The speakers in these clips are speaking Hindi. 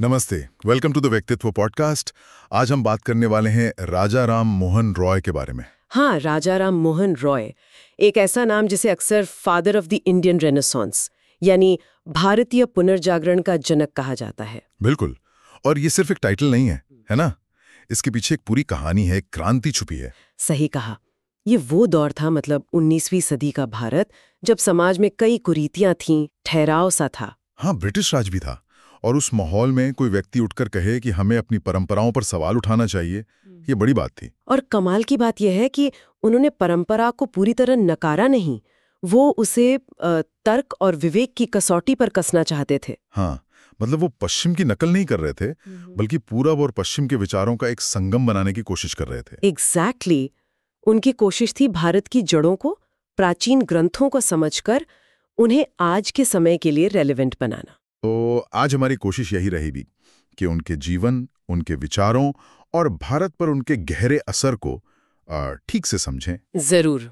नमस्ते, वेलकम टू द व्यक्तित्व पॉडकास्ट। आज हम बात करने वाले हैं राजा राम मोहन रॉय के बारे में। हाँ, राजा राम मोहन रॉय एक ऐसा नाम जिसे अक्सर father of the Indian renaissance यानी भारतीय पुनर्जागरण का जनक कहा जाता है। बिल्कुल, और ये सिर्फ एक टाइटल नहीं है ना? इसके पीछे एक पूरी कहानी है, क्रांति छुपी है। सही कहा। ये वो दौर था, मतलब 19वीं सदी का भारत, जब समाज में कई कुरीतियां थीं, ठहराव सा था। हाँ, ब्रिटिश राज भी था, और उस माहौल में कोई व्यक्ति उठकर कहे कि हमें अपनी परंपराओं पर सवाल उठाना चाहिए, ये बड़ी बात थी। और कमाल की बात यह है कि उन्होंने परंपरा को पूरी तरह नकारा नहीं, वो उसे तर्क और विवेक की कसौटी पर कसना चाहते थे। हाँ, मतलब वो पश्चिम की नकल नहीं कर रहे थे, बल्कि पूरब और पश्चिम के विचारों का एक संगम बनाने की कोशिश कर रहे थे। एग्जैक्टली। उनकी कोशिश थी भारत की जड़ों को, प्राचीन ग्रंथों को समझकर उन्हें आज के समय के लिए रेलेवेंट बनाना। तो आज हमारी कोशिश यही रहेगी कि उनके जीवन, उनके विचारों और भारत पर उनके गहरे असर को ठीक से समझें। जरूर।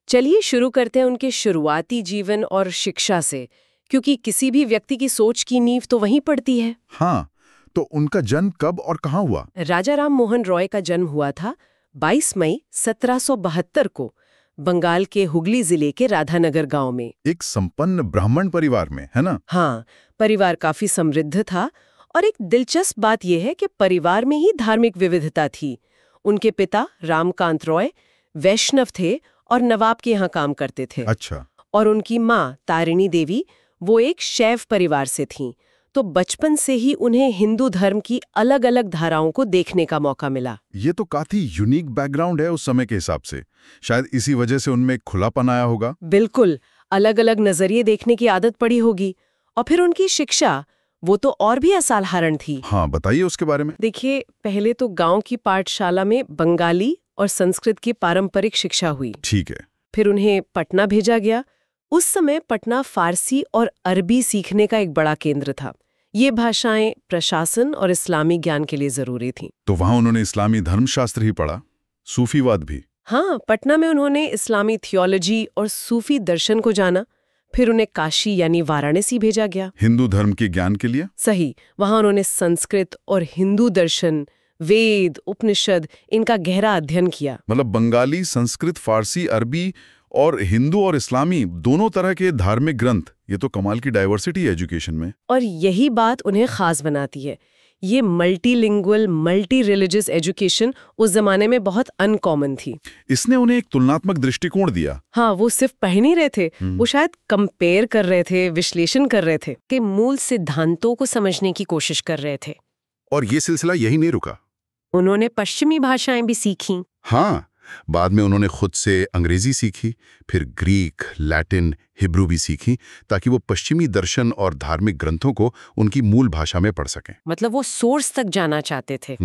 चलिए शुरू करते हैं उनके शुरुआती जीवन और शिक्षा से, क्योंकि किसी भी व्यक्ति की सोच की नींव तो वहीं पड़ती है। हाँ, तो उनका जन्म कब और कहाँ हुआ? राजा राम मोहन रॉय का जन्म हुआ था 22 मई 1772 को बंगाल के हुगली जिले के राधानगर गांव में। एक संपन्न ब्राह्मण परिवार में, है ना? हाँ, परिवार काफी समृद्ध था, और एक दिलचस्प बात यह है कि परिवार में ही धार्मिक विविधता थी। उनके पिता रामकांत रॉय वैष्णव थे और नवाब के यहाँ काम करते थे। अच्छा। और उनकी माँ तारिणी देवी, वो एक शैव परिवार से थीं, तो बचपन से ही उन्हें हिंदू धर्म की अलग अलग धाराओं को देखने का मौका मिला। ये तो काफी यूनिक बैकग्राउंड है उस समय के हिसाब से। शायद इसी वजह से उनमें एक खुलापन आया होगा। बिल्कुल, अलग अलग नजरिए देखने की आदत पड़ी होगी। और फिर उनकी शिक्षा, वो तो और भी असाधारण थी। हाँ, बताइए उसके बारे में। देखिए, पहले तो गांव की पाठशाला में बंगाली और संस्कृत की पारंपरिक शिक्षा हुई। ठीक है। फिर उन्हें पटना भेजा गया। उस समय पटना फारसी और अरबी सीखने का एक बड़ा केंद्र था। ये भाषाएं प्रशासन और इस्लामी ज्ञान के लिए जरूरी थीं। तो वहां उन्होंने इस्लामी धर्मशास्त्र ही पढ़ा, सूफीवाद भी? हाँ, पटना में उन्होंने इस्लामी थियोलॉजी और सूफी दर्शन को जाना। फिर उन्हें काशी यानी वाराणसी भेजा गया, हिंदू धर्म के ज्ञान के लिए। सही। वहां उन्होंने संस्कृत और हिंदू दर्शन, वेद, उपनिषद, इनका गहरा अध्ययन किया। मतलब बंगाली, संस्कृत, फारसी, अरबी और हिंदू और इस्लामी दोनों तरह के धार्मिक ग्रंथ। ये तो कमाल की डाइवर्सिटी है एजुकेशन में। और यही बात उन्हें खास बनाती है। ये मल्टीलिंगुअल, मल्टी रिलीजियस एजुकेशन उस जमाने में बहुत अनकॉमन थी। इसने उन्हें एक तुलनात्मक दृष्टिकोण दिया। हाँ, वो सिर्फ पढ़ नहीं रहे थे, वो शायद कंपेयर कर रहे थे, विश्लेषण कर रहे थे, कि मूल सिद्धांतों को समझने की कोशिश कर रहे थे। और ये सिलसिला यही नहीं रुका। उन्होंने पश्चिमी भाषाएं भी सीखीं। हाँ, बाद में उन्होंने खुद से अंग्रेजी सीखी, फिर ग्रीक, लैटिन, हिब्रू भी सीखी, ताकि वो पश्चिमी दर्शन और धार्मिक ग्रंथों को उनकी मूल भाषा में पढ़ सकें। मतलब वो सोर्स तक जाना चाहते थे।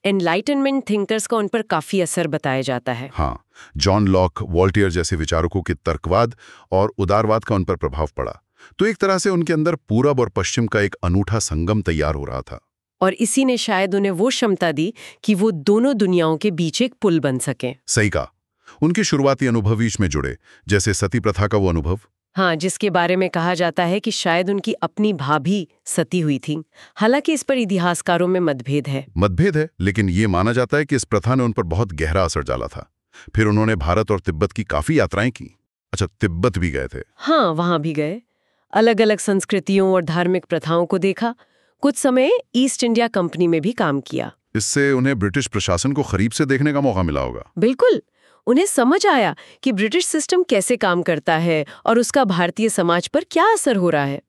एनलाइटनमेंट थिंकर्स का उन पर काफी असर बताया जाता है। हाँ, जॉन लॉक, वॉल्टेयर जैसे विचारकों के तर्कवाद और उदारवाद का उन पर प्रभाव पड़ा। तो एक तरह से उनके अंदर पूरब और पश्चिम का एक अनूठा संगम तैयार हो रहा था। और इसी ने शायद उन्हें वो क्षमता दी कि वो दोनों दुनियाओं के बीच एक पुल बन सके। सही कहा। उनके शुरुआती अनुभव इसमें जुड़े, जैसे सती प्रथा का वो अनुभव। हाँ, जिसके बारे में कहा जाता है कि शायद उनकी अपनी भाभी सती हुई थी। हालांकि इस पर इतिहासकारों में मतभेद है, लेकिन ये माना जाता है कि इस प्रथा ने उन पर बहुत गहरा असर डाला था। फिर उन्होंने भारत और तिब्बत की काफी यात्राएं की। अच्छा, तिब्बत भी गए थे? हाँ, वहां भी गए। अलग अलग संस्कृतियों और धार्मिक प्रथाओं को देखा। कुछ समय ईस्ट इंडिया कंपनी में भी काम किया। इससे उन्हें ब्रिटिश प्रशासन को करीब से देखने का मौका मिला होगा। बिल्कुल, उन्हें समझ आया कि ब्रिटिश सिस्टम कैसे काम करता है और उसका भारतीय समाज पर क्या असर हो रहा है।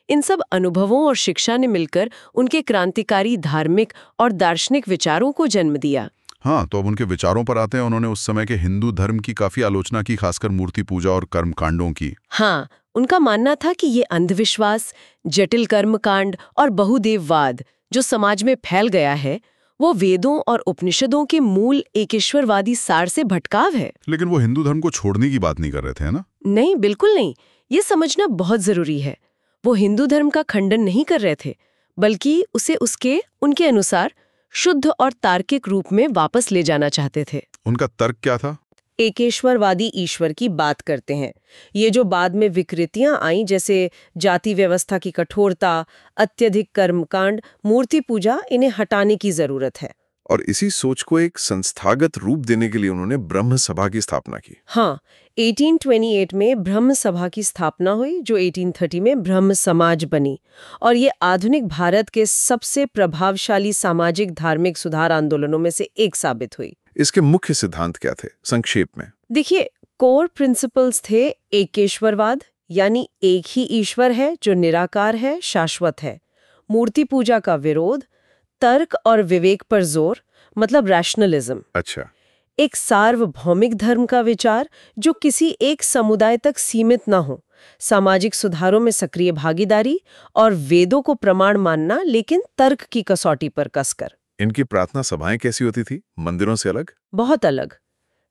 इन सब अनुभवों और शिक्षा ने मिलकर उनके क्रांतिकारी धार्मिक और दार्शनिक विचारों को जन्म दिया। हाँ, तो अब उनके विचारों पर आते हैं। उन्होंने उस समय के हिंदू धर्म की काफी आलोचना की, खासकर मूर्ति पूजा और कर्मकांडों की। हाँ, उनका मानना था कि ये अंधविश्वास, जटिल कर्मकांड और बहुदेववाद जो समाज में फैल गया है, वो वेदों और उपनिषदों के मूल एकेश्वरवादी सार से भटकाव है। लेकिन वो हिंदू धर्म को छोड़ने की बात नहीं कर रहे थे, है ना? नहीं, बिल्कुल नहीं। ये समझना बहुत जरूरी है। वो हिंदू धर्म का खंडन नहीं कर रहे थे, बल्कि उसे उनके अनुसार शुद्ध और तार्किक रूप में वापस ले जाना चाहते थे। उनका तर्क क्या था? एकेश्वरवादी ईश्वर की बात करते हैं। ये जो बाद में विकृतियां आईं, जैसे जाति व्यवस्था की कठोरता, अत्यधिक कर्मकांड, मूर्ति पूजा, इन्हें हटाने की जरूरत है। और इसी सोच को एक संस्थागत रूप देने के लिए उन्होंने ब्रह्म सभा की स्थापना की। हाँ, 1828 में ब्रह्म सभा की स्थापना हुई, जो 1830 में ब्रह्म समाज बनी, और ये आधुनिक भारत के सबसे प्रभावशाली सामाजिक धार्मिक सुधार आंदोलनों में से एक साबित हुई। इसके मुख्य सिद्धांत क्या थे, संक्षेप में? देखिए, कोर प्रिंसिपल्स थे एकेश्वरवाद, यानी एक ही ईश्वर है जो निराकार है, शाश्वत है। मूर्ति पूजा का विरोध, तर्क और विवेक पर जोर, मतलब रैशनलिज्म। अच्छा। एक सार्वभौमिक धर्म का विचार जो किसी एक समुदाय तक सीमित न हो, सामाजिक सुधारों में सक्रिय भागीदारी, और वेदों को प्रमाण मानना, लेकिन तर्क की कसौटी पर कसकर। इनकी प्रार्थना सभाएं कैसी होती थी, मंदिरों से अलग? बहुत अलग।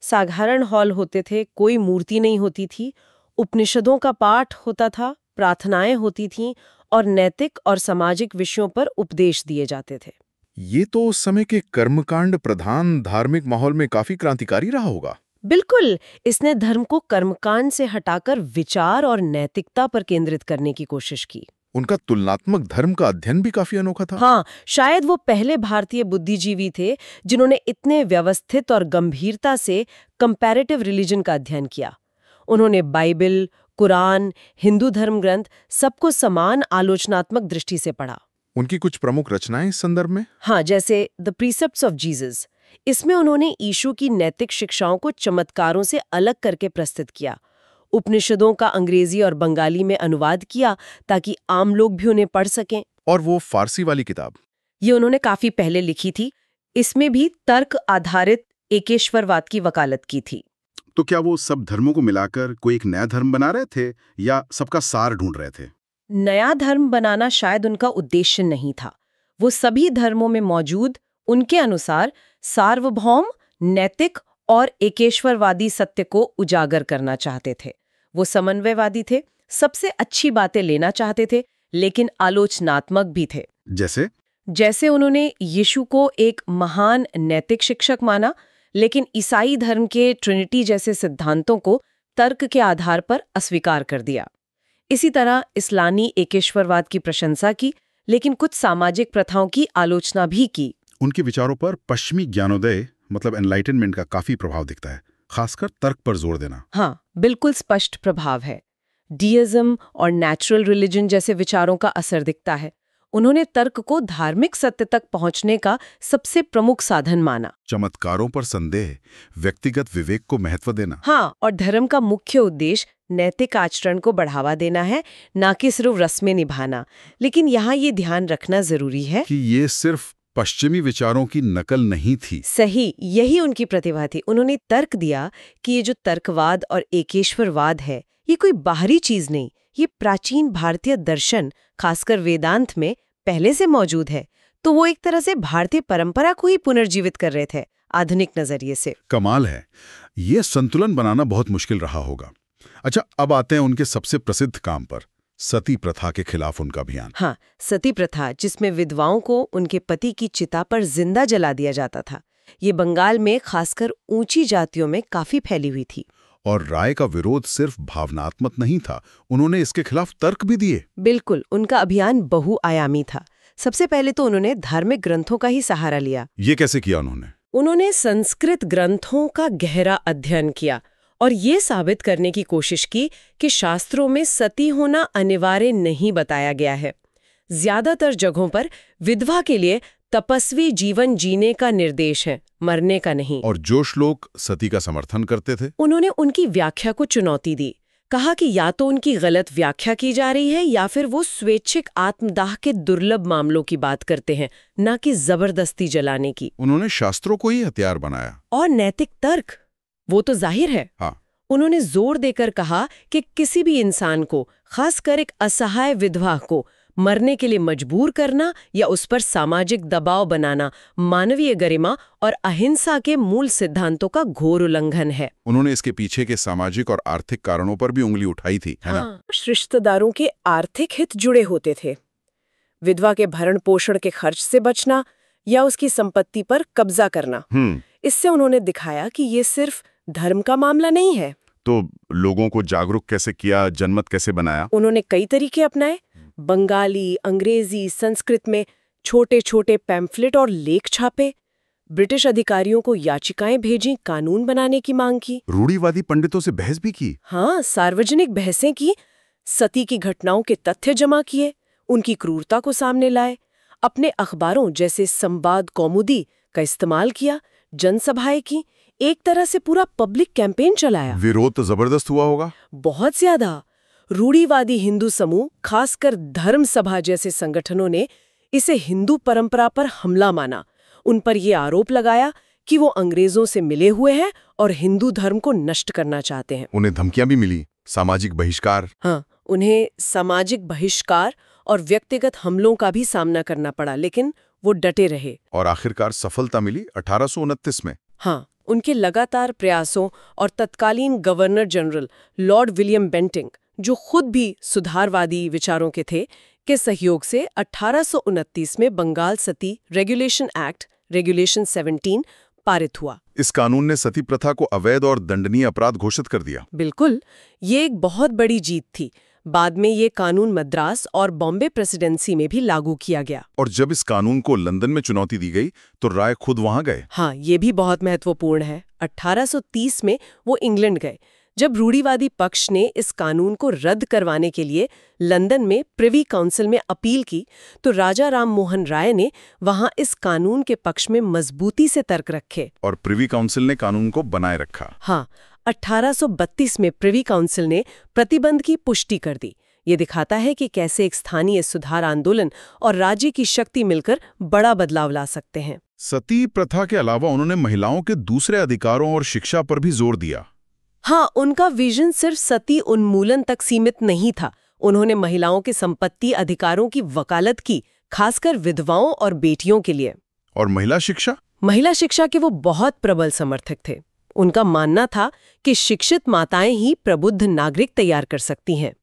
साधारण हॉल होते थे, कोई मूर्ति नहीं होती थी, उपनिषदों का पाठ होता था, प्रार्थनाएं होती थीं, और नैतिक और सामाजिक विषयों पर उपदेश दिए जाते थे। ये तो उस समय के कर्मकांड प्रधान धार्मिक माहौल में काफी क्रांतिकारी रहा होगा। बिल्कुल, इसने धर्म को कर्मकांड से हटाकर विचार और नैतिकता पर केंद्रित करने की कोशिश की। उनका तुलनात्मक धर्म का अध्ययन भी काफी अनोखा था। हाँ, शायद वो पहले भारतीय बुद्धिजीवी थे जिन्होंने इतने व्यवस्थित और गंभीरता से कंपैरेटिव रिलीजन का अध्ययन किया। उन्होंने बाइबल, कुरान, हिंदू धर्म ग्रंथ सबको समान आलोचनात्मक दृष्टि से पढ़ा। उनकी कुछ प्रमुख रचनाएं इस संदर्भ में? हाँ, जैसे द प्रीसेप्ट्स ऑफ जीसस। इसमें उन्होंने यीशु की नैतिक शिक्षाओं को चमत्कारों से अलग करके प्रस्तुत किया। उपनिषदों का अंग्रेजी और बंगाली में अनुवाद किया ताकि आम लोग भी उन्हें पढ़ सकें। और वो फारसी वाली किताब? ये उन्होंने काफी पहले लिखी थी। इसमें भी तर्क आधारित एकेश्वरवाद की वकालत की थी। तो क्या वो सब धर्मों को मिलाकर कोई एक नया धर्म बना रहे थे या सबका सार ढूंढ रहे थे? नया धर्म बनाना शायद उनका उद्देश्य नहीं था। वो सभी धर्मों में मौजूद, उनके अनुसार सार्वभौम, नैतिक और एकेश्वरवादी सत्य को उजागर करना चाहते थे। वो समन्वयवादी थे, सबसे अच्छी बातें लेना चाहते थे, लेकिन आलोचनात्मक भी थे। जैसे उन्होंने यीशु को एक महान नैतिक शिक्षक माना, लेकिन ईसाई धर्म के ट्रिनिटी जैसे सिद्धांतों को तर्क के आधार पर अस्वीकार कर दिया। इसी तरह इस्लामी एकेश्वरवाद की प्रशंसा की, लेकिन कुछ सामाजिक प्रथाओं की आलोचना भी की। उनके विचारों पर पश्चिमी ज्ञानोदय मतलब एनलाइटनमेंट का काफी प्रभाव दिखता है, खासकर तर्क पर जोर देना। हाँ, बिल्कुल स्पष्ट प्रभाव है। डीइज्म और नेचुरल रिलीजन जैसे विचारों का असर दिखता है। उन्होंने तर्क को धार्मिक सत्य तक पहुंचने का सबसे प्रमुख साधन माना। चमत्कारों पर संदेह, व्यक्तिगत विवेक को महत्व देना। हाँ, और धर्म का मुख्य उद्देश्य नैतिक आचरण को बढ़ावा देना है, ना कि सिर्फ रस्में निभाना। लेकिन यहाँ ये ध्यान रखना जरूरी है कि ये सिर्फ पश्चिमी विचारों की नकल नहीं थी। सही, यही उनकी प्रतिभा थी। उन्होंने तर्क दिया कि ये जो तर्कवाद और एकेश्वरवाद है, ये कोई बाहरी चीज नहीं, ये प्राचीन भारतीय दर्शन, खासकर वेदांत में पहले से मौजूद है। तो वो एक तरह से भारतीय परंपरा को ही पुनर्जीवित कर रहे थे आधुनिक नजरिए से। कमाल है, ये संतुलन बनाना बहुत मुश्किल रहा होगा। अच्छा, अब आते हैं उनके सबसे प्रसिद्ध काम पर, सती प्रथा के खिलाफ उनका अभियान। हाँ, सती प्रथा, जिसमें विधवाओं को उनके पति की चिता पर जिंदा जला दिया जाता था। ये बंगाल में खासकर ऊंची जातियों में काफी फैली हुई थी। और राय का विरोध सिर्फ भावनात्मक नहीं था, उन्होंने इसके खिलाफ तर्क भी दिए। बिल्कुल, उनका अभियान बहुआयामी था। सबसे पहले तो उन्होंने धार्मिक ग्रंथों का ही सहारा लिया। ये कैसे किया उन्होंने? उन्होंने संस्कृत ग्रंथों का गहरा अध्ययन किया और ये साबित करने की कोशिश की कि शास्त्रों में सती होना अनिवार्य नहीं बताया गया है। ज्यादातर जगहों पर विधवा के लिए तपस्वी जीवन जीने का निर्देश है, मरने का नहीं। और जो श्लोक सती का समर्थन करते थे, उन्होंने उनकी व्याख्या को चुनौती दी। कहा कि या तो उनकी गलत व्याख्या की जा रही है या फिर वो स्वैच्छिक आत्मदाह के दुर्लभ मामलों की बात करते हैं, न कि जबरदस्ती जलाने की। उन्होंने शास्त्रों को ही हथियार बनाया। और नैतिक तर्क, वो तो जाहिर है। हाँ। उन्होंने जोर देकर कहा कि किसी भी इंसान को, खासकर एक असहाय विधवा को, मरने के लिए मजबूर करना या उस पर सामाजिक दबाव बनाना मानवीय गरिमा और अहिंसा के मूल सिद्धांतों का घोर उल्लंघन है। उन्होंने इसके पीछे के सामाजिक और आर्थिक कारणों पर भी उंगली उठाई थी, है ना? रिश्तेदारों के आर्थिक हित जुड़े होते थे। विधवा के भरण पोषण के खर्च से बचना या उसकी संपत्ति पर कब्जा करना। इससे उन्होंने दिखाया कि ये सिर्फ धर्म का मामला नहीं है। तो लोगों को जागरूक कैसे किया, जनमत कैसे बनाया? उन्होंने कई तरीके अपनाए। बंगाली, अंग्रेजी, संस्कृत में छोटे छोटे पैम्फलेट और लेख छापे। ब्रिटिश अधिकारियों को याचिकाएं भेजी, कानून बनाने की मांग की। रूढ़िवादी पंडितों से बहस भी की। हाँ, सार्वजनिक बहसें की। सती की घटनाओं के तथ्य जमा किए, उनकी क्रूरता को सामने लाए। अपने अखबारों जैसे संवाद कौमुदी का इस्तेमाल किया, जनसभाएं की, एक तरह से पूरा पब्लिक कैंपेन चलाया। विरोध तो जबरदस्त हुआ होगा। बहुत ज्यादा। रूढ़िवादी हिंदू समूह, खासकर धर्म सभा जैसे संगठनों ने इसे हिंदू परंपरा पर हमला माना। उन पर यह आरोप लगाया कि वो अंग्रेजों से मिले हुए हैं और हिंदू धर्म को नष्ट करना चाहते हैं। उन्हें धमकियां भी मिली, सामाजिक बहिष्कार। हाँ, उन्हें सामाजिक बहिष्कार और व्यक्तिगत हमलों का भी सामना करना पड़ा, लेकिन वो डटे रहे। और आखिरकार सफलता मिली 1829 में। हाँ, उनके लगातार प्रयासों और तत्कालीन governor general lord William Bentinck, जो खुद भी सुधारवादी विचारों के थे, के सहयोग से 1829 में बंगाल सती रेगुलेशन एक्ट रेगुलेशन 17 पारित हुआ। इस कानून ने सती प्रथा को अवैध और दंडनीय अपराध घोषित कर दिया। बिल्कुल, ये एक बहुत बड़ी जीत थी। बाद में ये कानून मद्रास और बॉम्बे प्रेसिडेंसी में भी लागू किया गया। और जब इस कानून को लंदन में चुनौती दी गई तो राय खुद वहां गए। हाँ, ये भी बहुत महत्वपूर्ण है। 1830 में वो इंग्लैंड गए। जब रूढ़िवादी पक्ष ने इस कानून को रद्द करवाने के लिए लंदन में प्रिवी काउंसिल में अपील की, तो राजा राम मोहन राय ने वहां इस कानून के पक्ष में मजबूती से तर्क रखे। और प्रिवी काउंसिल ने कानून को बनाए रखा। हाँ, 1832 में प्रिवी काउंसिल ने प्रतिबंध की पुष्टि कर दी। ये दिखाता है कि कैसे एक स्थानीय सुधार आंदोलन और राज्य की शक्ति मिलकर बड़ा बदलाव ला सकते हैं। सती प्रथा के अलावा उन्होंने महिलाओं के दूसरे अधिकारों और शिक्षा पर भी जोर दिया। हाँ, उनका विजन सिर्फ सती उन्मूलन तक सीमित नहीं था। उन्होंने महिलाओं के संपत्ति अधिकारों की वकालत की, खासकर विधवाओं और बेटियों के लिए। और महिला शिक्षा? महिला शिक्षा के वो बहुत प्रबल समर्थक थे। उनका मानना था कि शिक्षित माताएं ही प्रबुद्ध नागरिक तैयार कर सकती हैं।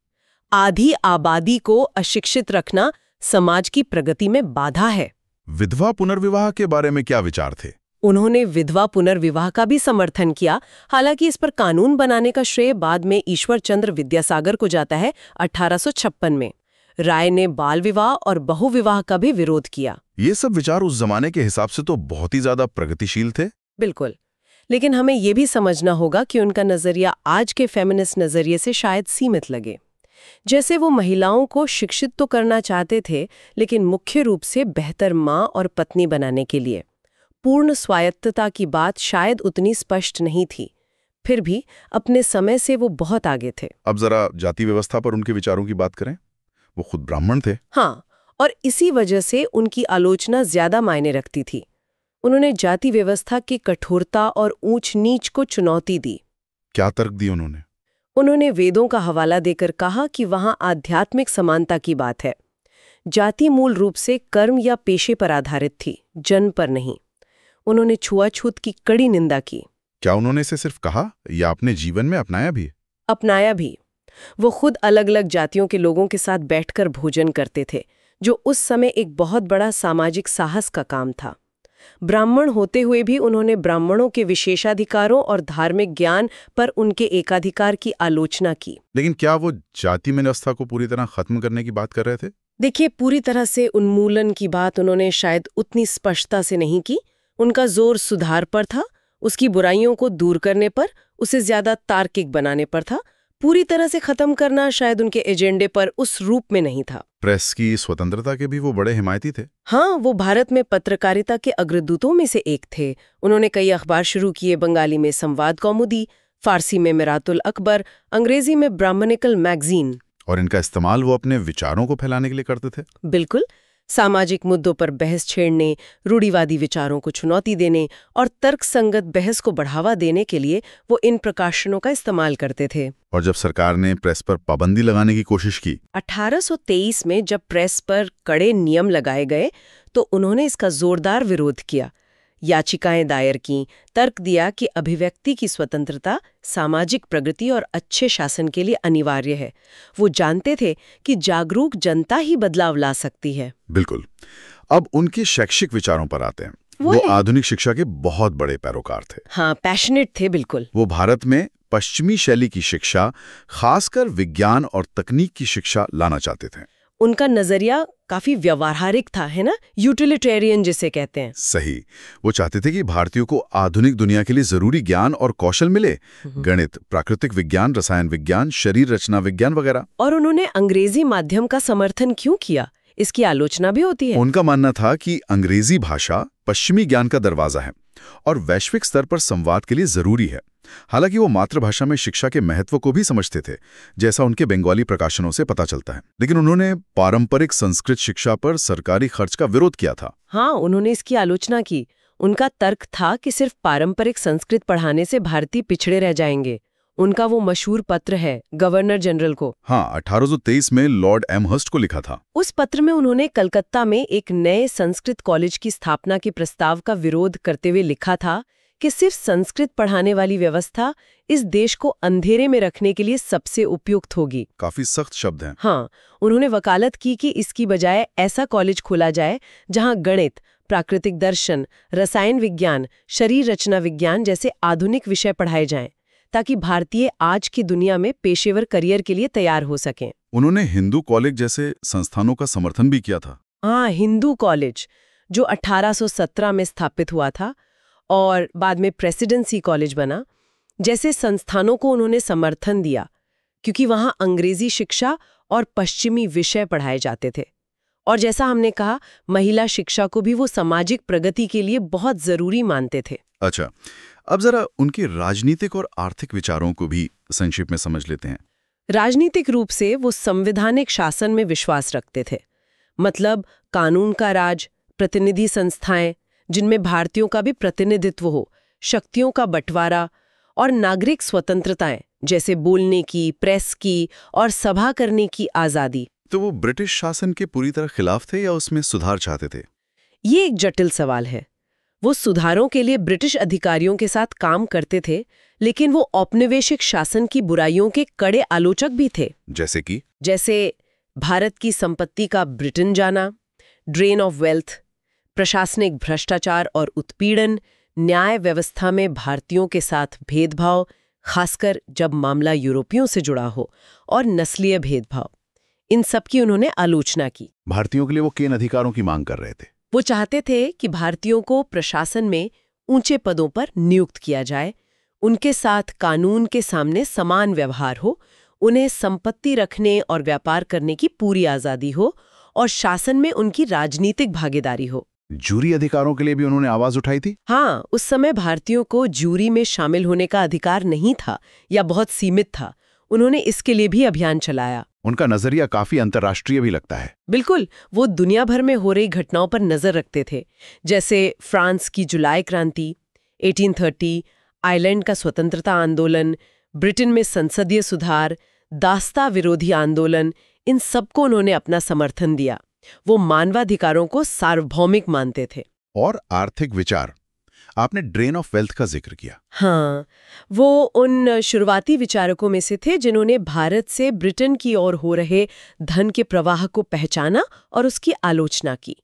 आधी आबादी को अशिक्षित रखना समाज की प्रगति में बाधा है। विधवा पुनर्विवाह के बारे में क्या विचार थे? उन्होंने विधवा पुनर्विवाह का भी समर्थन किया। हालांकि इस पर कानून बनाने का श्रेय बाद में ईश्वर चंद्र विद्यासागर को जाता है 1856 में। राय ने बाल विवाह और बहुविवाह का भी विरोध किया। ये सब विचार उस जमाने के हिसाब से तो बहुत ही ज्यादा प्रगतिशील थे। बिल्कुल, लेकिन हमें ये भी समझना होगा कि उनका नजरिया आज के फेमिनिस्ट नजरिए से शायद सीमित लगे। जैसे वो महिलाओं को शिक्षित तो करना चाहते थे, लेकिन मुख्य रूप से बेहतर माँ और पत्नी बनाने के लिए। पूर्ण स्वायत्तता की बात शायद उतनी स्पष्ट नहीं थी। फिर भी अपने समय से वो बहुत आगे थे। अब जरा जाति व्यवस्था पर उनके विचारों की बात करें। वो खुद ब्राह्मण थे। हाँ, और इसी वजह से उनकी आलोचना ज्यादा मायने रखती थी। उन्होंने जाति व्यवस्था की कठोरता और ऊंच नीच को चुनौती दी। क्या तर्क दी उन्होंने? उन्होंने वेदों का हवाला देकर कहा कि वहां आध्यात्मिक समानता की बात है। जाति मूल रूप से कर्म या पेशे पर आधारित थी, जन्म पर नहीं। उन्होंने छुआछूत की कड़ी निंदा की। क्या उन्होंने इसे सिर्फ कहा या अपने जीवन में अपनाया भी? अपनाया भी। वो खुद अलग अलग जातियों के लोगों के साथ बैठकर भोजन करते थे, जो उस समय एक बहुत बड़ा सामाजिक साहस का काम था। ब्राह्मण होते हुए भी उन्होंने ब्राह्मणों के विशेषाधिकारों और धार्मिक ज्ञान पर उनके एकाधिकार की आलोचना की। लेकिन क्या वो जाति व्यवस्था को पूरी तरह खत्म करने की बात कर रहे थे? देखिए, पूरी तरह से उन्मूलन की बात उन्होंने शायद उतनी स्पष्टता से नहीं की। उनका जोर सुधार पर था, उसकी बुराइयों को दूर करने पर, उसे ज्यादा तार्किक बनाने पर था। पूरी तरह से खत्म करना शायद उनके एजेंडे पर उस रूप में नहीं था। प्रेस की स्वतंत्रता के भी वो बड़े हिमायती थे। हाँ, वो भारत में पत्रकारिता के अग्रदूतों में से एक थे। उन्होंने कई अखबार शुरू किए। बंगाली में संवाद कौमुदी, फारसी में मिरातुल अकबर, अंग्रेजी में ब्राह्मणिकल मैगजीन। और इनका इस्तेमाल वो अपने विचारों को फैलाने के लिए करते थे। बिल्कुल, सामाजिक मुद्दों पर बहस छेड़ने, रूढ़िवादी विचारों को चुनौती देने और तर्कसंगत बहस को बढ़ावा देने के लिए वो इन प्रकाशनों का इस्तेमाल करते थे। और जब सरकार ने प्रेस पर पाबंदी लगाने की कोशिश की 1823 में, जब प्रेस पर कड़े नियम लगाए गए, तो उन्होंने इसका जोरदार विरोध किया। याचिकाएं दायर की, तर्क दिया कि अभिव्यक्ति की स्वतंत्रता सामाजिक प्रगति और अच्छे शासन के लिए अनिवार्य है। वो जानते थे कि जागरूक जनता ही बदलाव ला सकती है। बिल्कुल। अब उनके शैक्षिक विचारों पर आते हैं। वो वो है। आधुनिक शिक्षा के बहुत बड़े पैरोकार थे। हाँ, पैशनेट थे बिल्कुल। वो भारत में पश्चिमी शैली की शिक्षा, खासकर विज्ञान और तकनीक की शिक्षा लाना चाहते थे। उनका नजरिया काफी व्यवहारिक था, है ना, यूटिलिटेरियन जिसे कहते हैं। सही। वो चाहते थे कि भारतीयों को आधुनिक दुनिया के लिए जरूरी ज्ञान और कौशल मिले, गणित, प्राकृतिक विज्ञान, रसायन विज्ञान, शरीर रचना विज्ञान वगैरह। और उन्होंने अंग्रेजी माध्यम का समर्थन क्यों किया, इसकी आलोचना भी होती है। उनका मानना था कि अंग्रेजी भाषा पश्चिमी ज्ञान का दरवाजा है और वैश्विक स्तर पर संवाद के लिए जरूरी है। हालांकि वो मातृभाषा में शिक्षा के महत्व को भी समझते थे, जैसा उनके बंगाली प्रकाशनों से पता चलता है। लेकिन उन्होंने पारंपरिक संस्कृत शिक्षा पर सरकारी खर्च का विरोध किया था। हाँ, उन्होंने इसकी आलोचना की। उनका तर्क था कि सिर्फ पारंपरिक संस्कृत पढ़ाने से भारतीय पिछड़े रह जाएंगे। उनका वो मशहूर पत्र है गवर्नर जनरल को। हाँ, 1823 में लॉर्ड एमहर्स्ट को लिखा था। उस पत्र में उन्होंने कलकत्ता में एक नए संस्कृत कॉलेज की स्थापना के प्रस्ताव का विरोध करते हुए लिखा था कि सिर्फ संस्कृत पढ़ाने वाली व्यवस्था इस देश को अंधेरे में रखने के लिए सबसे उपयुक्त होगी। काफी सख्त शब्द हैं। हाँ, उन्होंने वकालत की कि इसकी बजाय ऐसा कॉलेज खोला जाए जहां गणित, प्राकृतिक दर्शन, रसायन विज्ञान, शरीर रचना विज्ञान जैसे आधुनिक विषय पढ़ाए जाएं, ताकि भारतीय आज की दुनिया में पेशेवर करियर के लिए तैयार हो सकें। उन्होंने हिंदू कॉलेज जैसे संस्थानों का समर्थन भी किया था। हाँ, हिंदू कॉलेज जो 1817 में स्थापित हुआ था और बाद में प्रेसिडेंसी कॉलेज बना, जैसे संस्थानों को उन्होंने समर्थन दिया क्योंकि वहां अंग्रेजी शिक्षा और पश्चिमी विषय पढ़ाए जाते थे। और जैसा हमने कहा, महिला शिक्षा को भी वो सामाजिक प्रगति के लिए बहुत जरूरी मानते थे। अच्छा, अब जरा उनके राजनीतिक और आर्थिक विचारों को भी संक्षेप में समझ लेते हैं। राजनीतिक रूप से वो संवैधानिक शासन में विश्वास रखते थे, मतलब कानून का राज, प्रतिनिधि संस्थाएं जिनमें भारतीयों का भी प्रतिनिधित्व हो, शक्तियों का बंटवारा और नागरिक स्वतंत्रताएं जैसे बोलने की, प्रेस की और सभा करने की आजादी। तो वो ब्रिटिश शासन के पूरी तरह खिलाफ थे या उसमें सुधार चाहते थे? ये एक जटिल सवाल है। वो सुधारों के लिए ब्रिटिश अधिकारियों के साथ काम करते थे, लेकिन वो औपनिवेशिक शासन की बुराइयों के कड़े आलोचक भी थे। जैसे भारत की संपत्ति का ब्रिटेन जाना, ड्रेन ऑफ वेल्थ, प्रशासनिक भ्रष्टाचार और उत्पीड़न, न्याय व्यवस्था में भारतीयों के साथ भेदभाव, खासकर जब मामला यूरोपियों से जुड़ा हो, और नस्लीय भेदभाव। इन सब की उन्होंने आलोचना की। भारतीयों के लिए वो किन अधिकारों की मांग कर रहे थे? वो चाहते थे कि भारतीयों को प्रशासन में ऊंचे पदों पर नियुक्त किया जाए, उनके साथ कानून के सामने समान व्यवहार हो, उन्हें संपत्ति रखने और व्यापार करने की पूरी आजादी हो और शासन में उनकी राजनीतिक भागीदारी हो। जूरी अधिकारों के लिए भी उन्होंने आवाज उठाई थी? हाँ, उस समय भारतीयों को जूरी में शामिल होने का अधिकार नहीं था या बहुत सीमित था। उन्होंने इसके लिए भी अभियान चलाया। उनका नजरिया काफी अंतर्राष्ट्रीय भी लगता है। बिल्कुल, वो दुनिया भर में हो रही घटनाओं पर नजर रखते थे, जैसे फ्रांस की जुलाई क्रांति 1830, आयरलैंड का स्वतंत्रता आंदोलन, ब्रिटेन में संसदीय सुधार, दास्ता विरोधी आंदोलन। इन सबको उन्होंने अपना समर्थन दिया। वो मानवाधिकारों को सार्वभौमिक मानते थे। और आर्थिक विचार, आपने ड्रेन ऑफ वेल्थ का जिक्र किया। हाँ, वो उन शुरुआती विचारकों में से थे जिन्होंने भारत से ब्रिटेन की ओर हो रहे धन के प्रवाह को पहचाना और उसकी आलोचना की।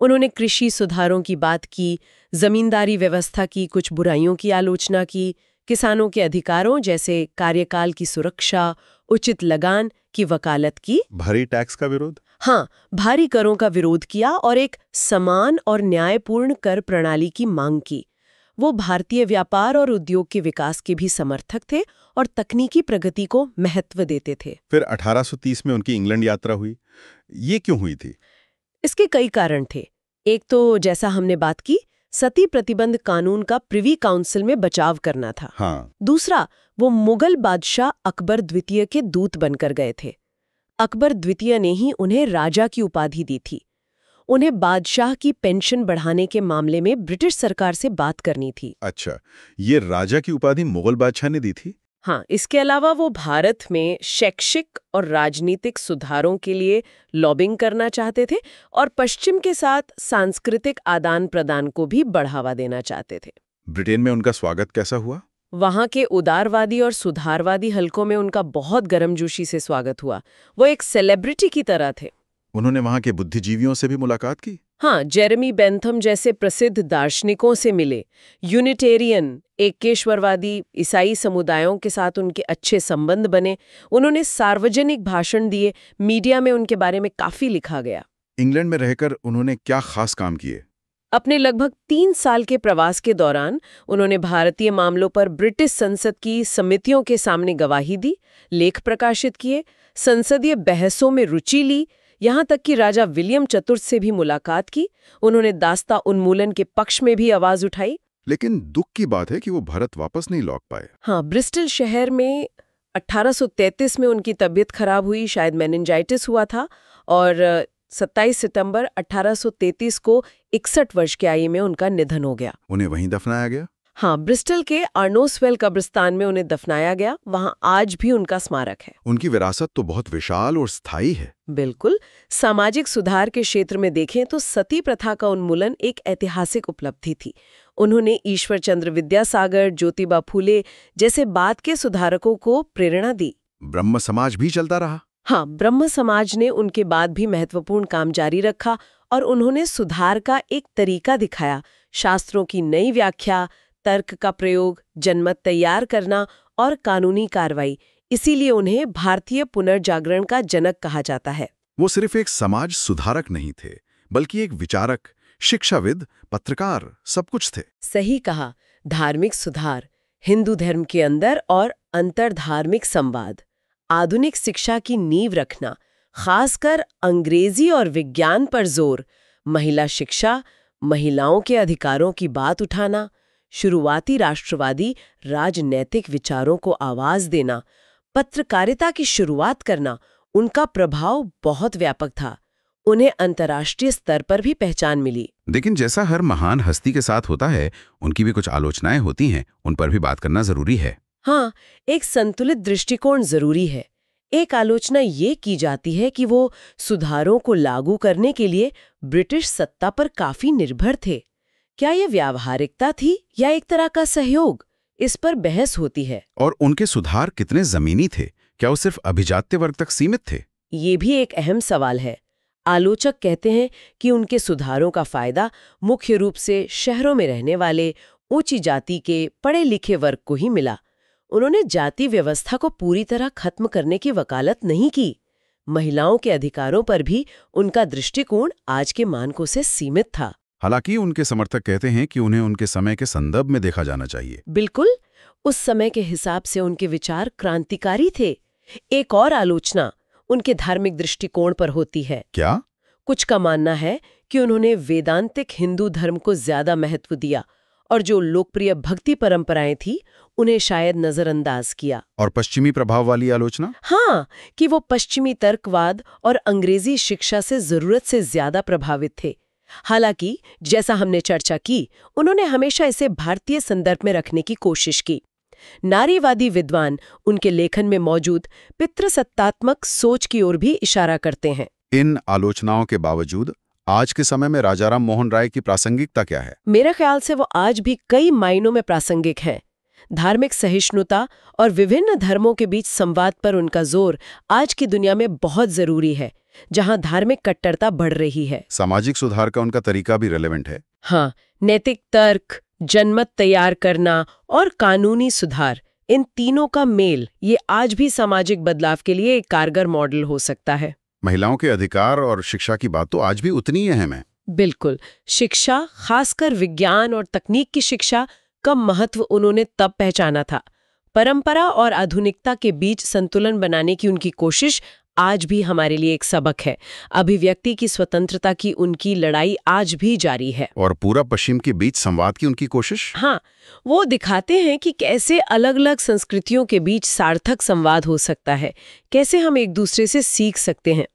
उन्होंने कृषि सुधारों की बात की, जमींदारी व्यवस्था की कुछ बुराइयों की आलोचना की, किसानों के अधिकारों जैसे कार्यकाल की सुरक्षा, उचित लगान की वकालत की। भारी टैक्स का विरोध? हाँ, भारी करों का विरोध किया और एक समान और न्यायपूर्ण कर प्रणाली की मांग की। वो भारतीय व्यापार और उद्योग के विकास के भी समर्थक थे और तकनीकी प्रगति को महत्व देते थे। फिर 1830 में उनकी इंग्लैंड यात्रा हुई। ये क्यों हुई थी? इसके कई कारण थे। एक तो जैसा हमने बात की, सती प्रतिबंध कानून का प्रिवी काउंसिल में बचाव करना था। हाँ। दूसरा, वो मुगल बादशाह अकबर द्वितीय के दूत बनकर गए थे। अकबर द्वितीय ने ही उन्हें राजा की उपाधि दी थी। उन्हें बादशाह की पेंशन बढ़ाने के मामले में ब्रिटिश सरकार से बात करनी थी। अच्छा, ये राजा की उपाधि मुगल बादशाह ने दी थी? हाँ, इसके अलावा वो भारत में शैक्षिक और राजनीतिक सुधारों के लिए लॉबिंग करना चाहते थे और पश्चिम के साथ सांस्कृतिक आदान प्रदान को भी बढ़ावा देना चाहते थे। ब्रिटेन में उनका स्वागत कैसा हुआ? वहाँ के उदारवादी और सुधारवादी हलकों में उनका बहुत गर्मजोशी से स्वागत हुआ। वो एक सेलिब्रिटी की तरह थे। उन्होंने वहां के बुद्धिजीवियों से भी मुलाकात की? हाँ, जेरेमी बेंथम जैसे प्रसिद्ध दार्शनिकों से मिले। यूनिटेरियन, एकेश्वरवादी ईसाई समुदायों के साथ उनके अच्छे संबंध बने। उन्होंने सार्वजनिक भाषण दिए, मीडिया में उनके बारे में काफी लिखा गया। इंग्लैंड में रहकर उन्होंने क्या खास काम किए? अपने लगभग 3 साल के प्रवास के दौरान उन्होंने भारतीय मामलों पर ब्रिटिश संसद की समितियों के सामने गवाही दी, लेख प्रकाशित किए, संसदीय बहसों में रुचि ली, यहाँ तक कि राजा विलियम चतुर्थ से भी मुलाकात की। उन्होंने दास्ता उन्मूलन के पक्ष में भी आवाज उठाई। लेकिन दुख की बात है कि वो भारत वापस नहीं लौट पाए। हाँ, ब्रिस्टल शहर में 1833 में उनकी तबीयत खराब हुई, शायद मेनिंजाइटिस हुआ था, और 27 सितंबर 1833 को 61 वर्ष की आयु में उनका निधन हो गया। उन्हें वहीं दफनाया गया? हाँ, ब्रिस्टल के अर्नोसवेल कब्रिस्तान में उन्हें दफनाया गया। वहां आज भी उनका स्मारक है। उनकी विरासत तो बहुत विशाल और स्थायी है। बिल्कुल। सामाजिक सुधार के क्षेत्र में देखें तो सती प्रथा का उन्मूलन एक ऐतिहासिक उपलब्धि थी। उन्होंने ईश्वर चंद्र विद्यासागर, ज्योतिबा फूले जैसे बाद के सुधारकों को प्रेरणा दी। ब्रह्म समाज भी चलता रहा? हाँ, ब्रह्म समाज ने उनके बाद भी महत्वपूर्ण काम जारी रखा और उन्होंने सुधार का एक तरीका दिखाया। शास्त्रों की नई व्याख्या, तर्क का प्रयोग, जनमत तैयार करना और कानूनी कार्रवाई। इसीलिए उन्हें भारतीय पुनर्जागरण का जनक कहा जाता है। वो सिर्फ एक समाज सुधारक नहीं थे, बल्कि एक विचारक, शिक्षाविद, पत्रकार, सब कुछ थे। सही कहा। धार्मिक सुधार, हिंदू धर्म के अंदर और अंतर्धार्मिक संवाद, आधुनिक शिक्षा की नींव रखना, खासकर अंग्रेजी और विज्ञान पर जोर, महिला शिक्षा, महिलाओं के अधिकारों की बात उठाना, शुरुआती राष्ट्रवादी राजनैतिक विचारों को आवाज देना, पत्रकारिता की शुरुआत करना, उनका प्रभाव बहुत व्यापक था। उन्हें अंतर्राष्ट्रीय स्तर पर भी पहचान मिली। लेकिन जैसा हर महान हस्ती के साथ होता है, उनकी भी कुछ आलोचनाएं होती हैं, उन पर भी बात करना जरूरी है। हाँ, एक संतुलित दृष्टिकोण जरूरी है। एक आलोचना ये की जाती है कि वो सुधारों को लागू करने के लिए ब्रिटिश सत्ता पर काफी निर्भर थे। क्या ये व्यावहारिकता थी या एक तरह का सहयोग? इस पर बहस होती है। और उनके सुधार कितने जमीनी थे? क्या वो सिर्फ अभिजात्य वर्ग तक सीमित थे? ये भी एक अहम सवाल है। आलोचक कहते हैं कि उनके सुधारों का फायदा मुख्य रूप से शहरों में रहने वाले ऊंची जाति के पढ़े लिखे वर्ग को ही मिला। उन्होंने जाति व्यवस्था को पूरी तरह खत्म करने की वकालत नहीं की। महिलाओं के अधिकारों पर भी उनका दृष्टिकोण आज के मानकों से सीमित था। हालांकि उनके समर्थक कहते हैं कि उन्हें उनके समय के संदर्भ में देखा जाना चाहिए। बिल्कुल, उस समय के हिसाब से उनके विचार क्रांतिकारी थे। एक और आलोचना उनके धार्मिक दृष्टिकोण पर होती है। क्या? कुछ का मानना है कि उन्होंने वेदांतिक हिंदू धर्म को ज्यादा महत्व दिया और जो लोकप्रिय भक्ति परंपराएं थी उन्हें शायद नजरअंदाज किया। और पश्चिमी प्रभाव वाली आलोचना? हाँ, कि वो पश्चिमी तर्कवाद और अंग्रेजी शिक्षा से जरूरत से ज्यादा प्रभावित थे। हालांकि जैसा हमने चर्चा की, उन्होंने हमेशा इसे भारतीय संदर्भ में रखने की कोशिश की। नारीवादी विद्वान उनके लेखन में मौजूद पितृसत्तात्मक सोच की ओर भी इशारा करते हैं। इन आलोचनाओं के बावजूद आज के समय में राजाराम मोहन राय की प्रासंगिकता क्या है? मेरे ख्याल से वो आज भी कई मायनों में प्रासंगिक हैं। धार्मिक सहिष्णुता और विभिन्न धर्मों के बीच संवाद पर उनका जोर आज की दुनिया में बहुत जरूरी है, जहां धार्मिक कट्टरता बढ़ रही है। सामाजिक सुधार का उनका तरीका भी रेलेवेंट है। हाँ, नैतिक तर्क, जनमत तैयार करना और कानूनी सुधार, इन तीनों का मेल ये आज भी सामाजिक बदलाव के लिए एक कारगर मॉडल हो सकता है। महिलाओं के अधिकार और शिक्षा की बात तो आज भी उतनी ही अहम है। बिल्कुल। शिक्षा, खासकर विज्ञान और तकनीक की शिक्षा का महत्व उन्होंने तब पहचाना था। परंपरा और आधुनिकता के बीच संतुलन बनाने की उनकी कोशिश आज भी हमारे लिए एक सबक है। अभिव्यक्ति की स्वतंत्रता की उनकी लड़ाई आज भी जारी है। और पूरा पश्चिम के बीच संवाद की उनकी कोशिश? हाँ, वो दिखाते हैं कि कैसे अलग अलग संस्कृतियों के बीच सार्थक संवाद हो सकता है, कैसे हम एक दूसरे से सीख सकते हैं।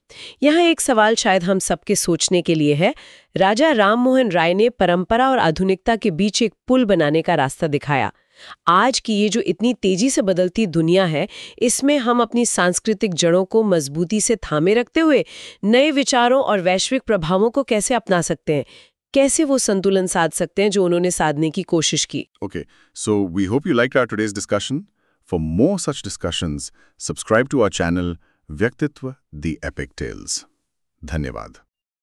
यहाँ एक सवाल शायद हम सबके सोचने के लिए है। राजा राम मोहन राय ने परंपरा और आधुनिकता के बीच एक पुल बनाने का रास्ता दिखाया। आज की ये जो इतनी तेजी से बदलती दुनिया है, इसमें हम अपनी सांस्कृतिक जड़ों को मजबूती से थामे रखते हुए नए विचारों और वैश्विक प्रभावों को कैसे अपना सकते हैं, कैसे वो संतुलन साध सकते हैं जो उन्होंने साधने की कोशिश की। Okay, so we hope you liked our today's discussion. For more such discussions, subscribe to our channel Vyaktitva: The Epic Tales. धन्यवाद।